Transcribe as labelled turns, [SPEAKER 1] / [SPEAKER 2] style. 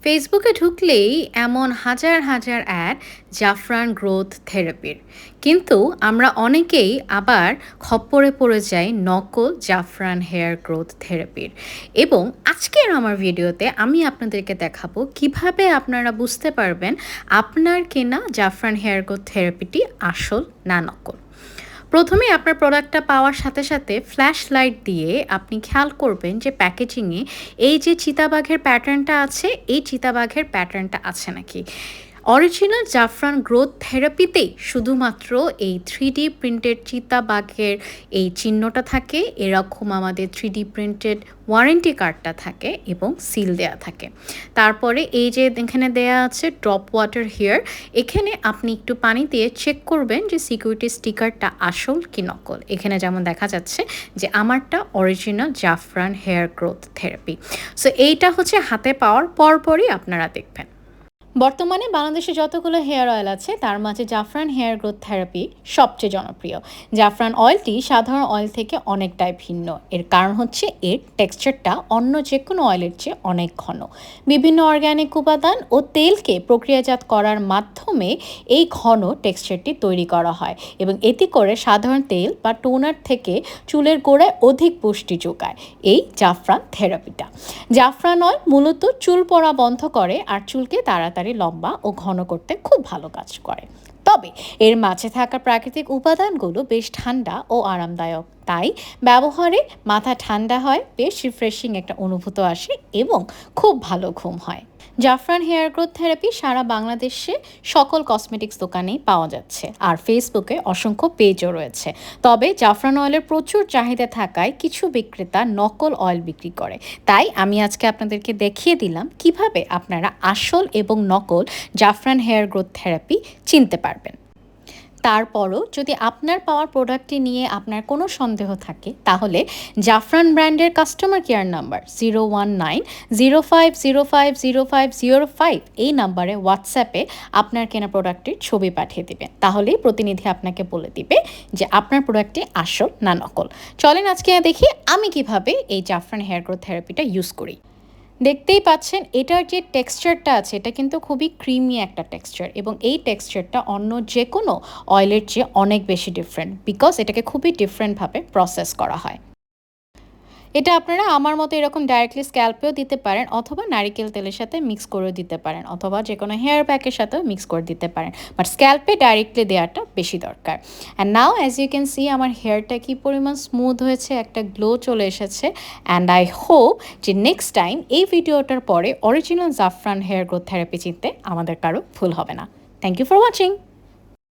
[SPEAKER 1] ফেসবুকে ঢুকলেই এমন হাজার হাজার অ্যাড জাফরান গ্রোথ থেরাপির, কিন্তু আমরা অনেকেই আবার খপ্পরে পড়ে যাই নকল জাফরান হেয়ার গ্রোথ থেরাপির। এবং আজকের আমার ভিডিওতে আমি আপনাদেরকে দেখাবো কিভাবে আপনারা বুঝতে পারবেন আপনার কেনা জাফরান হেয়ার গ্রোথ থেরাপিটি আসল না নকল। প্রথমেই আপনার প্রোডাক্টটা পাওয়ার সাথে সাথে ফ্ল্যাশ লাইট দিয়ে আপনি খেয়াল করবেন যে প্যাকেজিংয়ে এই যে চিতাবাঘের প্যাটার্নটা আছে, এই চিতাবাঘের প্যাটার্নটা আছে নাকি। অরিজিনাল জাফরান গ্রোথ থেরাপিতেই শুধুমাত্র এই 3D প্রিন্টেড চিতাবাঘের এই চিহ্নটা থাকে, এরকম আমাদের 3D প্রিন্টেড ওয়ারেন্টি কার্ডটা থাকে এবং সিল দেয়া থাকে। তারপরে এই যে এখানে দেয়া আছে ড্রপ ওয়াটার হেয়ার, এখানে আপনি একটু পানি দিয়ে চেক করবেন যে সিকিউরিটি স্টিকারটা আসল কি নকল। এখানে যেমন দেখা যাচ্ছে যে আমারটা অরিজিনাল জাফরান হেয়ার গ্রোথ থেরাপি। সো এইটা হচ্ছে হাতে পাওয়ার পরপরই আপনারা দেখবেন। বর্তমানে বাংলাদেশে যতগুলো হেয়ার অয়েল আছে তার মাঝে জাফরান হেয়ার গ্রোথ থেরাপি সবচেয়ে জনপ্রিয়। জাফরান অয়েলটি সাধারণ অয়েল থেকে অনেকটাই ভিন্ন। এর কারণ হচ্ছে এর টেক্সচারটা অন্য যে কোনো অয়েলের চেয়ে অনেক ঘন। বিভিন্ন অর্গ্যানিক উপাদান ও তেলকে প্রক্রিয়াজাত করার মাধ্যমে এই ঘন টেক্সচারটি তৈরি করা হয় এবং এতে করে সাধারণ তেল বা টোনার থেকে চুলের গোড়ায় অধিক পুষ্টি যোগায় এই জাফরান থেরাপিটা। জাফরান অয়েল মূলত চুল পড়া বন্ধ করে আর চুলকে তাড়াতাড়ি লম্বা ও ঘন করতে খুব ভালো কাজ করে। তবে এর মাঝে থাকা প্রাকৃতিক উপাদানগুলো বেশ ঠান্ডা ও আরামদায়ক, তাই ব্যবহারে মাথা ঠান্ডা হয়, বেশ রিফ্রেশিং একটা অনুভূতি আসে এবং খুব ভালো ঘুম হয়। জাফরান হেয়ার গ্রোথ থেরাপি সারা বাংলাদেশে সকল কসমেটিক্স দোকানেই পাওয়া যাচ্ছে আর ফেসবুকে অসংখ্য পেজও রয়েছে। তবে জাফরান অয়েলের প্রচুর চাহিদা থাকায় কিছু বিক্রেতা নকল অয়েল বিক্রি করে। তাই আমি আজকে আপনাদেরকে দেখিয়ে দিলাম কিভাবে আপনারা আসল এবং নকল জাফরান হেয়ার গ্রোথ থেরাপি চিনতে পারবেন। তারপরও যদি আপনার পাওয়ার প্রোডাক্টটি নিয়ে আপনার কোনো সন্দেহ থাকে তাহলে জাফরান ব্র্যান্ডের কাস্টমার কেয়ার নাম্বার 01905050505 এই নাম্বারে হোয়াটসঅ্যাপে আপনার কেনা প্রোডাক্টের ছবি পাঠিয়ে দিবেন। তাহলেই প্রতিনিধি আপনাকে বলে দিবে যে আপনার প্রোডাক্টটি আসল না নকল। চলেন আজকে দেখি আমি কিভাবে এই জাফরান হেয়ার গ্রোথ থেরাপিটা ইউজ করি। দেখতেই পাচ্ছেন এটার যে টেক্সচারটা আছে এটা কিন্তু খুবই ক্রিমি একটা টেক্সচার এবং এই টেক্সচারটা অন্য যে কোনো অয়েলের চেয়ে অনেক বেশি ডিফারেন্ট, বিকজ এটাকে খুবই ডিফারেন্টভাবে প্রসেস করা হয়। এটা আপনারা আমার মতো এরকম ডাইরেক্টলি স্ক্যাল্পেও দিতে পারেন, অথবা নারিকেল তেলের সাথে মিক্স করেও দিতে পারেন, অথবা যে কোনো হেয়ার প্যাকের সাথেও মিক্স করে দিতে পারেন, বাট স্ক্যাল্পে ডাইরেক্টলি দেওয়াটা বেশি দরকার। And now as you can see আমার হেয়ারটা কী পরিমাণ স্মুথ হয়েছে, একটা গ্লো চলে এসেছে। অ্যান্ড আই হোপ যে নেক্সট টাইম এই ভিডিওটার পরে অরিজিনাল জাফরান হেয়ার গ্রোথ থেরাপি চিনতে আমাদের কারো ভুল হবে না। Thank you for watching.